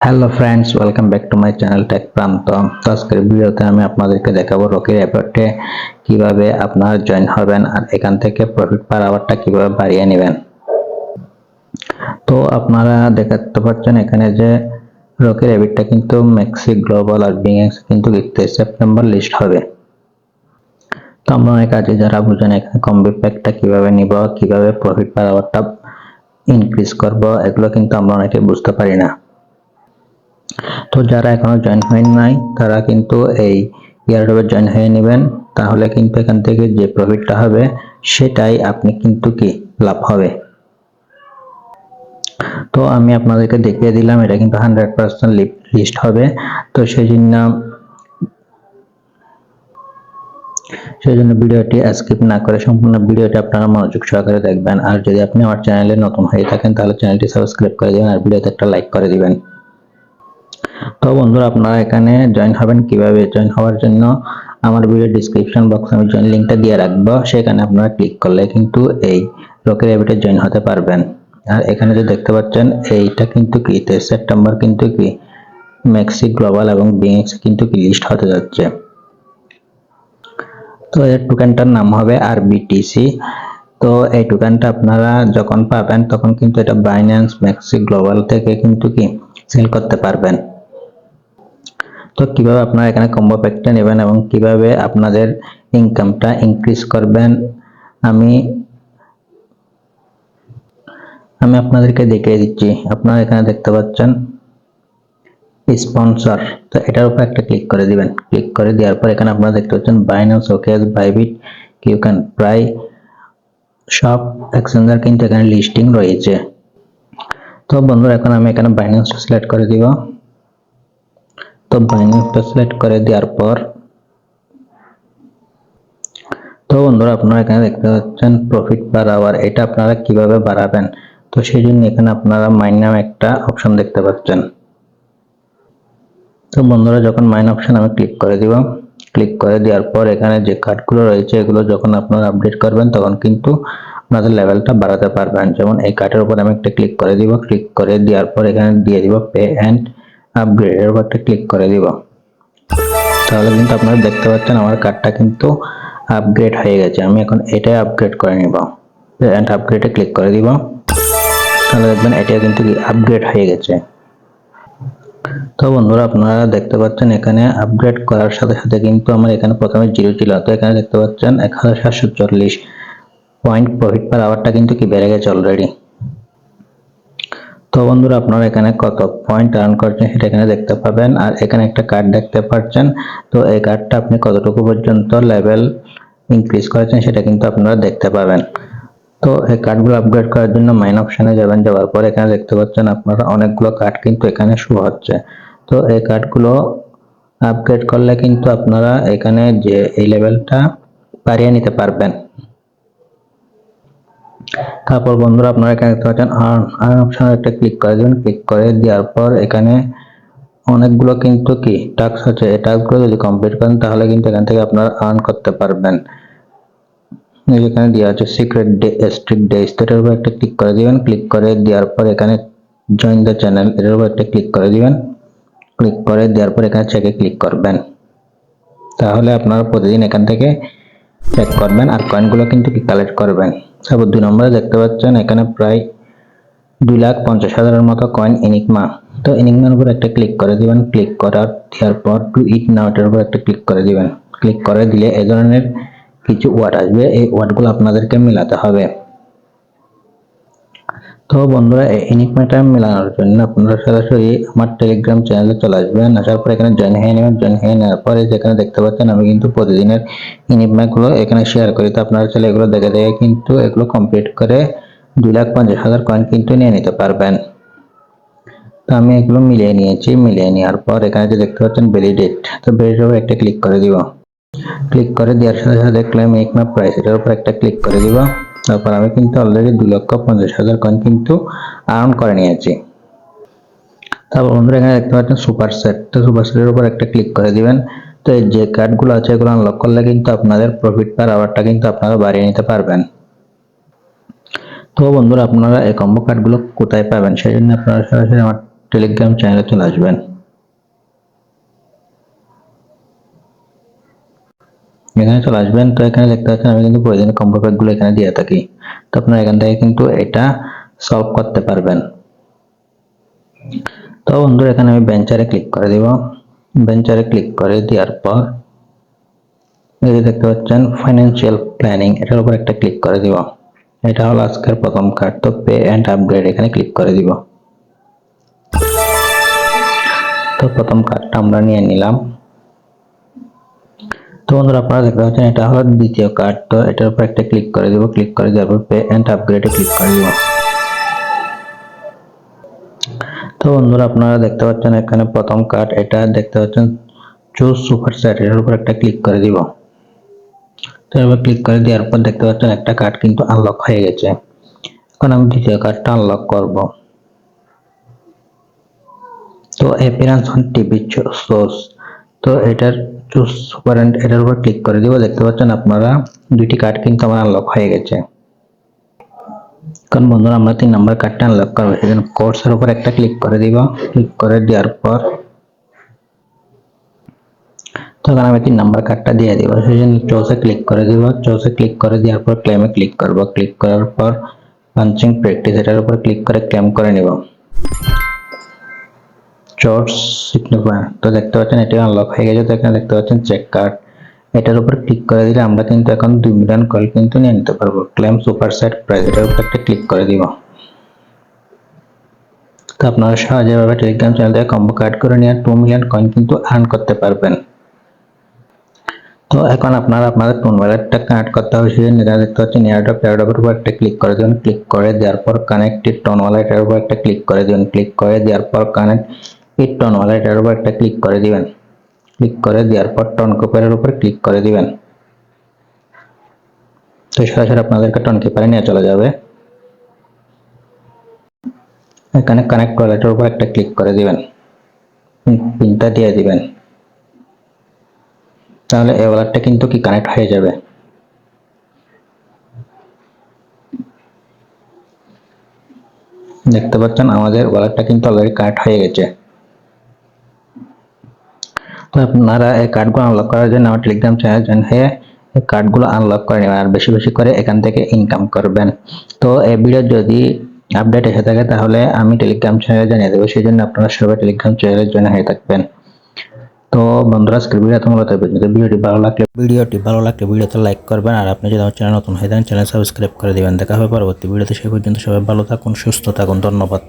Hello friends, welcome back to my channel tech Prant. তো আজকের ভিডিওতে আমি আপনাদেরকে দেখাবো রকি র্যাপিডে কিভাবে আপনারা জয়েন হবেন আর এখান থেকে প্রফিট পার আওয়ারটা কিভাবে বাড়িয়ে নেবেন। তো আপনারা দেখতে পাচ্ছেন এখানে যে রকি র্যাপিডটা কিন্তু ম্যাক্সি গ্লোবাল আর বিংএক্স কিন্তু 23 সেপ্টেম্বর লিস্ট হবে। তো আমরা অনেক কাজে যারা বুঝেন এখানে কম্বো প্যাকটা কিভাবে নিব, কিভাবে প্রফিট পার আওয়ারটা ইনক্রিজ করব, এগুলো কিন্তু আমরা অনেকে বুঝতে পারি না। তো যারা এখনো জয়েন হয় নাই তারা কিন্তু এই ইয়ারডবে জয়েন হয়ে নেবেন, তাহলে কিন্তু এখান থেকে যে প্রফিটটা হবে সেটাই আপনি কিন্তু কি লাভ হবে। তো আমি আপনাদেরকে দেখিয়ে দিলাম, এটা কিন্তু 100% লিস্ট হবে। তো সেই জন্য ভিডিওটি স্কিপ না করে সম্পূর্ণ ভিডিওটি আপনারা মনোযোগ সহকারে দেখবেন। আর যদি আপনি আমার চ্যানেলে নতুন হয়ে থাকেন তাহলে চ্যানেলটি সাবস্ক্রাইব করে দিবেন আর ভিডিওতে একটা লাইক করে দিবেন। তো বন্ধুরা, আপনারা এখানে জয়েন হবেন কিভাবে, জয়েন হওয়ার জন্য আমার ভিডিও ডেসক্রিপশন বক্সে আমি জয়েন লিংকটা দিয়ে রাখবো, সেখানে আপনারা ক্লিক করলে কিন্তু এই রকি র্যাপিডে জয়েন হতে পারবেন। আর এখানে যে দেখতে পাচ্ছেন এইটা কিন্তু কি 23 সেপ্টেম্বর কিন্তু কি ম্যাক্সি গ্লোবাল এবং বিংএক্স কিন্তু কি লিস্ট হতে যাচ্ছে। তো এর টোকেনটার নাম হবে আরবিটিসি। তো এই টোকেনটা আপনারা যখন পাবেন তখন কিন্তু এটা বাইন্যান্স ম্যাক্সি গ্লোবাল থেকে কিন্তু কি সেল করতে পারবেন। তো কিভাবে আপনারা এখানে কম্বো প্যাকটা নেবেন এবং কিভাবে আপনাদের ইনকামটা ইনক্রিজ করবেন আমি আপনাদেরকে দেখিয়ে দিচ্ছি। আপনারা এখানে দেখতে পাচ্ছেন স্পন্সর, তো এটার উপর একটা ক্লিক করে দিবেন। ক্লিক করে দেওয়ার পর এখানে আপনারা দেখতে পাচ্ছেন বাইন্যান্স, ওকেএক্স, বাইবিট, কিউক্যান, প্রায় সব এক্সচেঞ্জার কিন্তু এখানে লিস্টিং রয়েছে। তো বন্ধুরা, এখন আমি এখানে বাইন্যান্সটা সিলেক্ট করে দিব। তো বাইন্যান্সটা সিলেক্ট করে দেওয়ার পর তো বন্ধুরা, আপনারা এখানে দেখতে পাচ্ছেন প্রফিট পার আওয়ার, এটা আপনারা কিভাবে বাড়াবেন। তো সেই জন্য এখানে আপনারা মাইন নামে একটা অপশন দেখতে পাচ্ছেন। তো বন্ধুরা, যখন মাইন অপশন আমি ক্লিক করে দিব, ক্লিক করে দেওয়ার পর এখানে যে কার্ডগুলো রয়েছে এগুলো যখন আপনারা আপডেট করবেন তখন কিন্তু আপনাদের লেভেলটা বাড়াতে পারবেন। যেমন এই কার্ডের উপর আমি একটা ক্লিক করে দিব, ক্লিক করে দেওয়ার পর এখানে দিয়ে দিব পে অ্যান্ড আপগ্রেড, এর উপর একটা ক্লিক করে দিব। তাহলে কিন্তু আপনারা দেখতে পাচ্ছেন আমার কার্ডটা কিন্তু আপগ্রেড হয়ে গেছে। আমি এখন এটাই আপগ্রেড করে নিব, এন্ড আপগ্রেডে ক্লিক করে দিব। তাহলে দেখবেন এটা কিন্তু আপগ্রেড হয়ে গেছে। তো বন্ধুরা, আপনারা দেখতে পাচ্ছেন এখানে আপগ্রেড করার সাথে সাথে কিন্তু আমার এখানে প্রথমে 0 ছিল, তো এখানে দেখতে পাচ্ছেন 1740 পয়েন্ট প্রফিট পার আওয়ারটা কিন্তু কি বেড়ে গেছে অলরেডি। তো বন্ধুরা, আপনারা এখানে কত পয়েন্ট আর্ন করছেন সেটা এখানে দেখতে পাবেন। আর এখানে একটা কার্ড দেখতে পাচ্ছেন, তো এই কার্ডটা আপনি কতটুকু পর্যন্ত লেভেল ইনক্রিজ করেছেন সেটা কিন্তু আপনারা দেখতে পাবেন। তো এই কার্ডগুলো আপগ্রেড করার জন্য মাইন অপশনে যাবেন, যাওয়ার পর এখানে দেখতে পাচ্ছেন আপনারা অনেকগুলো কার্ড কিন্তু এখানে শো হচ্ছে। তো এই কার্ডগুলো আপগ্রেড করলে কিন্তু আপনারা এখানে যে এই লেভেলটা বাড়িয়ে নিতে পারবেন। তারপর বন্ধুরা, আপনারা এখানে দেখতে পাচ্ছেন আর্ন অপশনে একটা ক্লিক করে দেবেন। ক্লিক করে দেওয়ার পর এখানে অনেকগুলো কিন্তু কি টাস্ক আছে, এই টাস্কগুলো যদি কমপ্লিট করেন তাহলে কিন্তু এখান থেকে আপনারা আর্ন করতে পারবেন। এখানে দেওয়া আছে সিক্রেট ডে স্ট্রিক ডেজ, এটার উপর একটা ক্লিক করে দিবেন। ক্লিক করে দেওয়ার পর এখানে জয়েন দ্য চ্যানেল, এটার উপর একটা ক্লিক করে দিবেন। ক্লিক করে দেওয়ার পর এখানে চেকে ক্লিক করবেন, তাহলে আপনারা প্রতিদিন এখান থেকে চেক করবেন আর কয়েনগুলো কিন্তু কি কালেক্ট করবেন। তারপর 2 নম্বরে দেখতে পাচ্ছেন এখানে প্রায় 2,50,000-এর মতো কয়েন এনিগমা, তো এনিগমার উপর একটা ক্লিক করে দিবেন। ক্লিক করার দেওয়ার পর টু ইট নাও, এটার উপর একটা ক্লিক করে দিবেন। ক্লিক করে দিলে এই ধরনের কিছু ওয়ার্ড আসবে, এই ওয়ার্ডগুলো আপনাদেরকে মেলাতে হবে। তো বন্ধুরা, এই এনিগমাটা মেলানোর জন্য আপনারা সরাসরি আমার টেলিগ্রাম চ্যানেলে চলে আসবেন। আসার পর এখানে জয়েন হয়ে নেবেন। জয়েন হয়ে নেওয়ার পরে যেখানে দেখতে পাচ্ছেন আমি কিন্তু প্রতিদিনের এনিগমাগুলো এখানে শেয়ার করি, তো আপনারা চাইলে এগুলো দেখে দেখে কিন্তু এগুলো কমপ্লিট করে 2,50,000 কয়েন কিন্তু নিয়ে নিতে পারবেন। তো আমি এগুলো মিলিয়ে নিয়েছি। মিলিয়ে নেওয়ার পর এখানে যে দেখতে পাচ্ছেন ভ্যালিডেট, তো ভ্যালিডেট একটা ক্লিক করে দিব। ক্লিক করে দেওয়ার সাথে সাথে ক্লেম এনিগমা প্রাইস, এটার উপর একটা ক্লিক করে দিব। তারপর আমি কিন্তু অলরেডি 2,50,000 কয়েন কিন্তু আর্ন করে নিয়েছি। তারপর বন্ধুরা, এখানে দেখতে পাচ্ছেন সুপার সেট, তো সুপার সেটের উপর একটা ক্লিক করে দিবেন। তো এই যে কার্ডগুলো আছে এগুলো আনলক করলে কিন্তু আপনাদের প্রফিট পার আওয়ারটা কিন্তু আপনারা বাড়িয়ে নিতে পারবেন। তো বন্ধুরা, আপনারা এই কম্বো কার্ডগুলো কোথায় পাবেন সেই জন্য আপনারা সরাসরি আমার টেলিগ্রাম চ্যানেলে চলে আসবেন। এখানে চলে আসবেন, তো এখানে দেখতে পাচ্ছেন আমি কিন্তু প্রয়োজনীয় কম্বো প্যাকগুলো এখানে দিয়ে থাকি। তো আপনারা এখান থেকে কিন্তু এটা সলভ করতে পারবেন। তো বন্ধুরা এখানে আমি বেঞ্চারে ক্লিক করে দিব। বেঞ্চারে ক্লিক করে দেওয়ার পর এই যে দেখতে পাচ্ছেন ফাইন্যান্সিয়াল প্ল্যানিং, এটার উপর একটা ক্লিক করে দিব। এটা হলো আজকের প্রথম কার্ড, তো পে এন্ড আপগ্রেড এখানে ক্লিক করে দিব। তো প্রথম কার্ডটা আমরা নিয়ে নিলাম। তো বন্ধুরা আপনারা দেখতে পাচ্ছেন এটা হলো দ্বিতীয় কার্ড, তো এটার উপর একটা ক্লিক করে দিব। ক্লিক করে দেওয়ার পর পে এন্ড আপগ্রেডে ক্লিক করে দিব। তো বন্ধুরা আপনারা দেখতে পাচ্ছেন এখানে প্রথম কার্ড, এটা দেখতে পাচ্ছেন চুজ সুপার সেট, এর উপর একটা ক্লিক করে দিব। তো এবার ক্লিক করে দেওয়ার পর দেখতে পাচ্ছেন একটা কার্ড কিন্তু আনলক হয়ে গেছে। এখন আমি দ্বিতীয় কার্ডটা আনলক করব। তো অ্যাপিয়ারেন্স অন টিভি সোর্স, তো এটার চুজ সুপার এন্ড এটার উপর ক্লিক করে দিব। দেখতে পাচ্ছেন আপনারা দুইটি কার্ড কিন্তু আমার আনলক হয়ে গেছে। কারণ বন্ধুরা আমরা 3 নম্বর কার্ডটা আনলক করব, সেজন্য কোর্সের উপর একটা ক্লিক করে দিব। ক্লিক করে দেওয়ার পর তখন আমি 3 নম্বর কার্ডটা দিয়ে দিব, সেজন্য চোজে ক্লিক করে দিব। চোজে ক্লিক করে দেওয়ার পর ক্লেমে ক্লিক করব। ক্লিক করার পর পাঞ্চিং প্র্যাকটিস এটার উপর ক্লিক করে ক্লেম করে নিব। চোর্স সিগনিফায়ার, তো দেখতে পাচ্ছেন এটি আনলক হয়ে গেছে। তো এখানে দেখতে পাচ্ছেন চেক কার্ড, এটার উপর ক্লিক করে দিলে আমরা কিন্তু এখন 2 মিলিয়ন কয়েন কিন্তু নিয়ে নিতে পারবো। ক্লেম সুপার সেট প্রাইস, এটার উপর একটা ক্লিক করে দিব। তো আপনারা সহজেভাবে টেলিগ্রাম চ্যানেল থেকে কম্বো কার্ড করে নিয়ে 2 মিলিয়ন কয়েন কিন্তু আর্ন করতে পারবেন। তো এখন আপনারা আপনাদের টোন ওয়ালেটটা কানেক্ট করতে হবে, সেজন্য এখানে দেখতে পাচ্ছেন এয়ারড্রপের উপর একটা ক্লিক করে দেবেন। ক্লিক করে দেওয়ার পর কানেক্টেড টোন ওয়ালেটের উপর একটা ক্লিক করে দেবেন। ক্লিক করে দেওয়ার পর কানেক্টেড টোন ওয়ালেটের উপর একটা ক্লিক করে দিবেন। ক্লিক করে দেওয়ার পর টোন কিপারের উপর ক্লিক করে দিবেন। তো সরাসরি আপনাদেরকে টোন কিপারে নিয়ে চলে যাবে। এখানে কানেক্ট ওয়ালেটের উপর একটা ক্লিক করে দিবেন, পিনটা দিয়ে দিবেন, তাহলে এই ওয়ালেটটা কিন্তু কি কানেক্ট হয়ে যাবে। দেখতে পাচ্ছেন আমাদের ওয়ালেটটা কিন্তু অলরেডি কানেক্ট হয়ে গেছে। তো আপনারা এই কার্ডগুলো আনলক করার জন্য আমার টেলিগ্রাম চ্যানেল জয়েন হয়ে এই কার্ডগুলো আনলক করে নেবেন আর বেশি বেশি করে এখান থেকে ইনকাম করবেন। তো এই ভিডিও যদি আপডেট এসে থাকে তাহলে আমি টেলিগ্রাম চ্যানেলে জানিয়ে দেবো, সেই জন্য আপনারা সবাই টেলিগ্রাম চ্যানেলে জয়েন হয়ে থাকবেন। তো বন্ধুরা আজকের ভিডিওতে মূলত ভিডিওটি ভালো লাগলে ভিডিওতে লাইক করবেন, আর আপনি যদি আমার চ্যানেল নতুন হয়ে থাকেন চ্যানেল সাবস্ক্রাইব করে দিবেন। দেখা হবে পরবর্তী ভিডিওতে, সেই পর্যন্ত সবাই ভালো থাকুন, সুস্থ থাকুন, ধন্যবাদ।